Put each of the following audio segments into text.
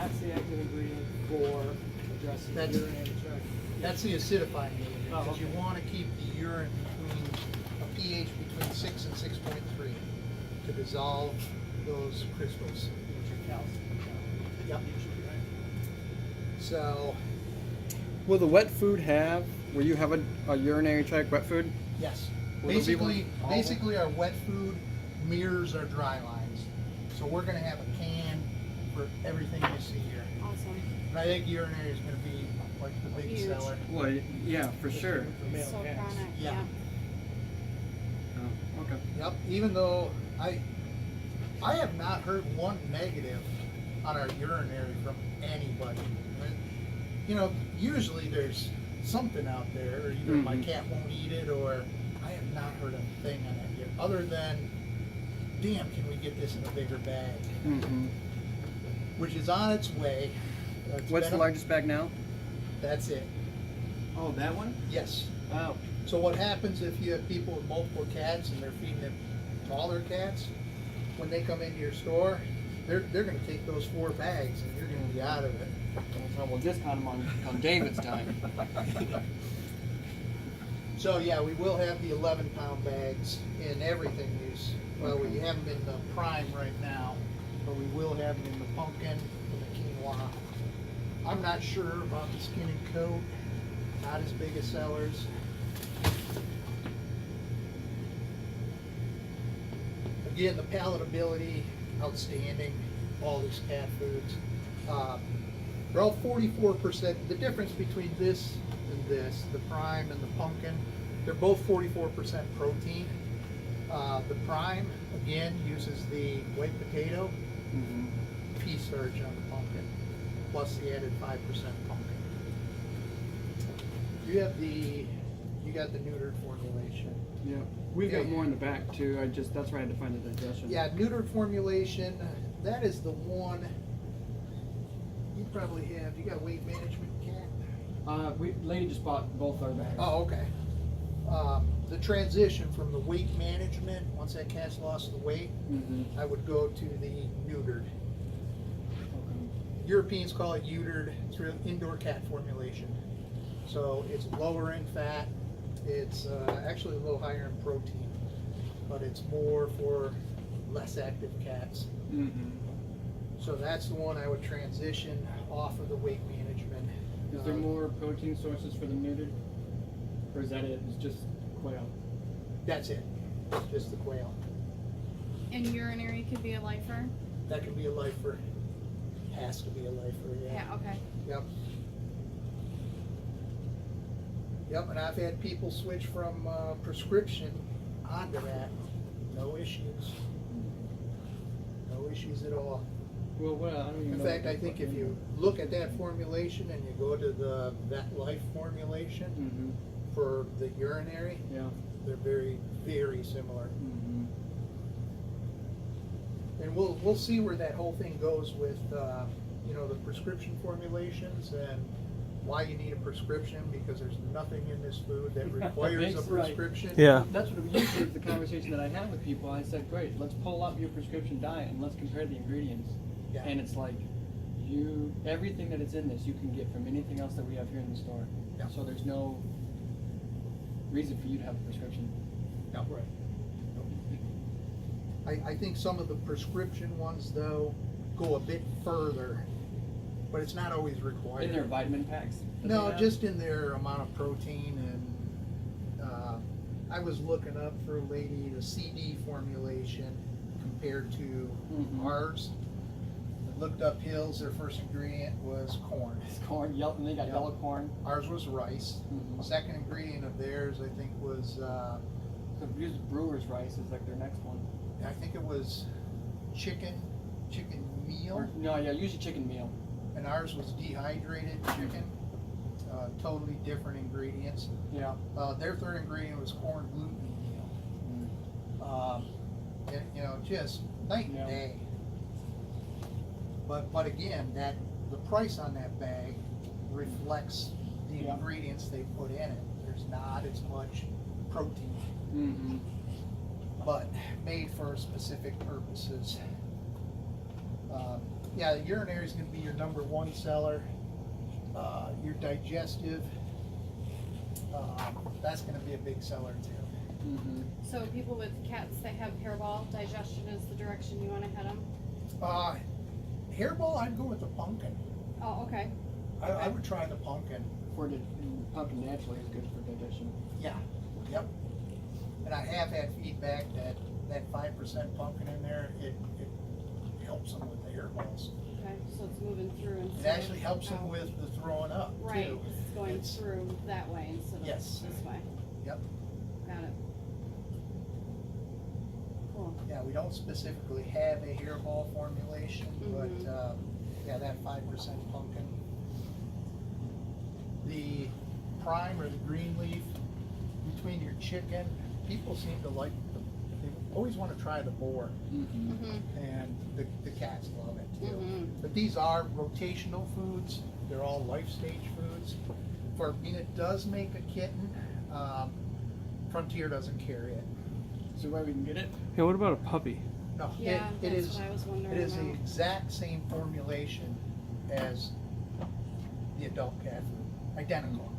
That's the active ingredient for addressing the That's- urinary tract. That's the acidifying agent, Oh, because you okay. want to keep the urine between a pH between 6 and 6.3 to dissolve those crystals. Which are calcium. Yep. Usually, right? So, Will the wet food have, will you have a urinary tract wet food? yes, Will there be basically, one? basically our wet food mirrors our dry lines. So we're going to have a can for everything you see here. Awesome. And I think urinary is going to be like the big Huge. seller. Well, yeah, for sure. For male So cats. chronic. Yeah. Yeah. Oh, okay. Yep, even though I have not heard one negative on our urinary from anybody. And, you know, usually there's something out there, or either my Mhm. cat won't eat it, or I have not heard a thing on that yet, other than, damn, can we get this in a bigger bag? Mm-hmm. Which is on its way. It's What's been the a- largest bag now? That's it, Oh, that one? yes. Wow. So what happens if you have people with multiple cats and they're feeding them taller cats? When they come into your store, they're gonna take those 4 bags and you're gonna be out of it. So we'll discount them on David's time. So yeah, we will have the 11-pound bags in everything use. Well, we have them in the prime right now, but we will have them in the pumpkin and the quinoa. I'm not sure about the skin and coat, not as big as sellers. Again, the palatability, outstanding, all these cat foods. They're all 44%. The difference between this and this, the prime and the pumpkin, they're both 44% protein. The prime, again, uses the white potato, Mm-hmm. pea starch on the pumpkin, plus the added 5% pumpkin. You got the neutered formulation. Yeah. We've got Okay. more in the back too. That's where I had to find the digestion. Yeah, neutered formulation, that is the one you probably have. You got weight management, Cat? Lady just bought both our bags. Oh, okay. The transition from the weight management, once that cat's lost the weight, Mm-hmm. I would go to the neutered. Okay. Europeans call it eutered. It's real indoor cat formulation. So it's lower in fat. It's actually a little higher in protein, but it's more for less active cats. Mm-hmm. So that's the one I would transition off of the weight management. Is there more protein sources for the neutered? Or is that it? It's just quail? That's it. Just the quail. And urinary could be a lifer? That can be a lifer. Has to be a lifer, yeah. Yeah, okay. Yep. Yep, and I've had people switch from prescription onto that. No issues. No issues at all. Well, I don't even In know fact, what I think they if put in you look at that formulation and you go to the Vet Life formulation Mhm. for the urinary, there. Yeah. they're very, very similar. Mm-hmm. And we'll see where that whole thing goes with, you know, the prescription formulations and why you need a prescription, because there's nothing in this food that requires a That's right. prescription. Yeah. That's what usually is the conversation that I have with people. I said, great, let's pull up your prescription diet and let's compare the ingredients. Yeah. And it's like, everything that is in this, you can get from anything else that we have here in the store. Yeah. So there's no reason for you to have a prescription. No. I think some of the prescription ones, though, go a bit further, but it's not always required. In their vitamin packs? that No, they have? just in their amount of protein. And I was looking up for a lady the CD formulation compared to Mhm. ours. I looked up Hills. Their first ingredient was corn. It's corn, and they got Yep. yellow corn. Ours was rice. Mhm. Second ingredient of theirs, I think, was So use brewer's rice is like their next one. I think it was chicken meal, Or, no, yeah, usually chicken meal. and ours was dehydrated chicken. Totally different ingredients. Yeah. Their third ingredient was corn gluten meal. Mm. And, you know, just night and Yeah. day. But again, the price on that bag reflects the Yeah. ingredients they put in it. There's not as much protein, Mm-hmm. but made for specific purposes. Yeah, the urinary is gonna be your number one seller. Your digestive, that's gonna be a big seller too. Mm-hmm. So people with cats that have hairball, digestion is the direction you wanna head them? Hairball, I'd go with the pumpkin. Oh, okay. I would try the pumpkin. For the pumpkin naturally is good for digestion. Yeah, yep. And I have had feedback that 5% pumpkin in there, it helps them with the hairballs. Okay, so it's moving through It instead actually of helps them out. with the throwing up too. Right, it's going It's- through that way instead of Yes. this way. Yep. Got it. Cool. Yeah, we don't specifically have a hairball formulation, but, yeah, that 5% pumpkin. The prime or the green leaf between your chicken, people seem to like, they always want to try the boar, Mm-hmm. Mm-hmm. and the cats love it too. Mhm. But these are rotational foods, they're all life stage foods. Farmina does make a kitten, Frontier doesn't carry it. So where we can get it? Yeah, what about a puppy? No, Yeah, it that's is, what I was wondering it is the about. exact same formulation as the adult cat food, identical.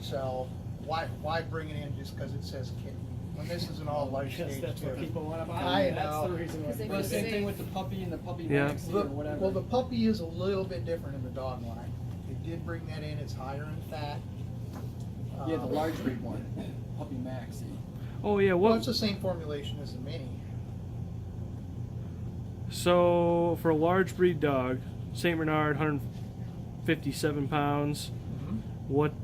So why bring it in just because it says kitten, when this is an all life Because stage that's what too? people want to buy. I That's know. the reason why. 'Cause they Well, feel same safe. thing with the puppy and the puppy Yeah. maxi The- or whatever. Well, the puppy is a little bit different in the dog line. They did bring that in, it's higher in fat. Yeah, the large breed one, puppy maxi. Oh yeah, Well, what? it's the same formulation as the mini. So for a large breed dog, Saint Bernard, 157 pounds. What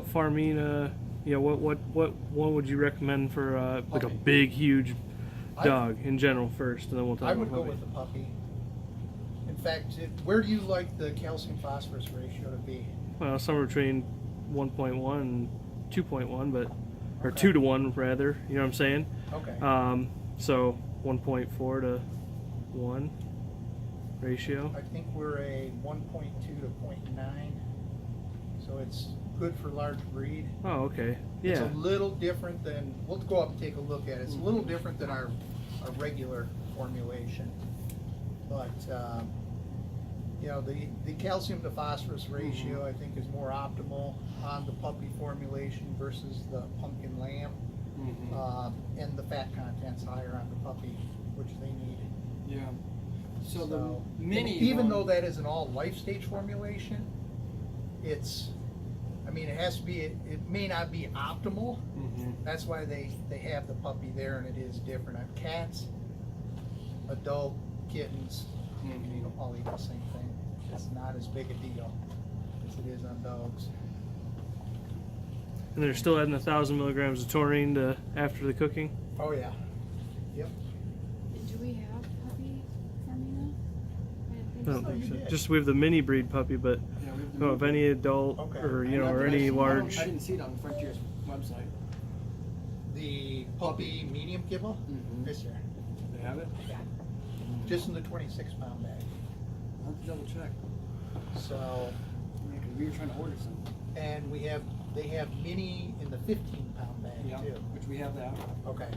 Farmina? Yeah, what one would you recommend for like a Puppy. big, huge I- dog in general first, and then we'll talk I about would go puppy. with the puppy. In fact, where do you like the calcium phosphorus ratio to be? Well, somewhere between 1.1 and 2.1, but or Okay. 2 to 1 rather. You know what I'm saying? Okay. So 1.4 to 1 ratio. I think we're a 1.2 to 0.9, so it's good for large breed. Oh, okay. It's Yeah. a little different than, we'll go up and take a look at it. It's a little different than our regular formulation. But, you know, the calcium to phosphorus ratio, I think, is more optimal on the puppy formulation versus the pumpkin lamb. And the fat content's higher on the puppy, which they need. Yeah. So the So, mini even one, though that is an all life stage formulation, it's, I mean, it has to be, it may not be optimal. That's why they have the puppy there, and it is different on cats, adult kittens, you know, all eat the same thing. It's not as big a deal as it is on dogs. And they're still adding 1,000 milligrams of taurine to after the cooking. Oh, yeah. Yep. Do we have puppy Farmina? I I didn't don't think think you so. did. Just we have the mini breed puppy, but yeah, we have the oh, if any adult Okay. or I you know don't or think I any see- large. I didn't see it on Frontier's website. The puppy medium kibble, this year, They have it? just in the 26-pound bag. I'll have to double check. So, Yeah, 'cause we were trying to order some. and they have mini in the 15-pound bag Yeah, too. which we have that. Okay.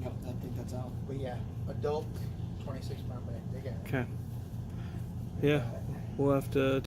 Yep, I think that's out. But yeah, adult 26-pound bag, they got it. Okay. They Yeah, got it. we'll have to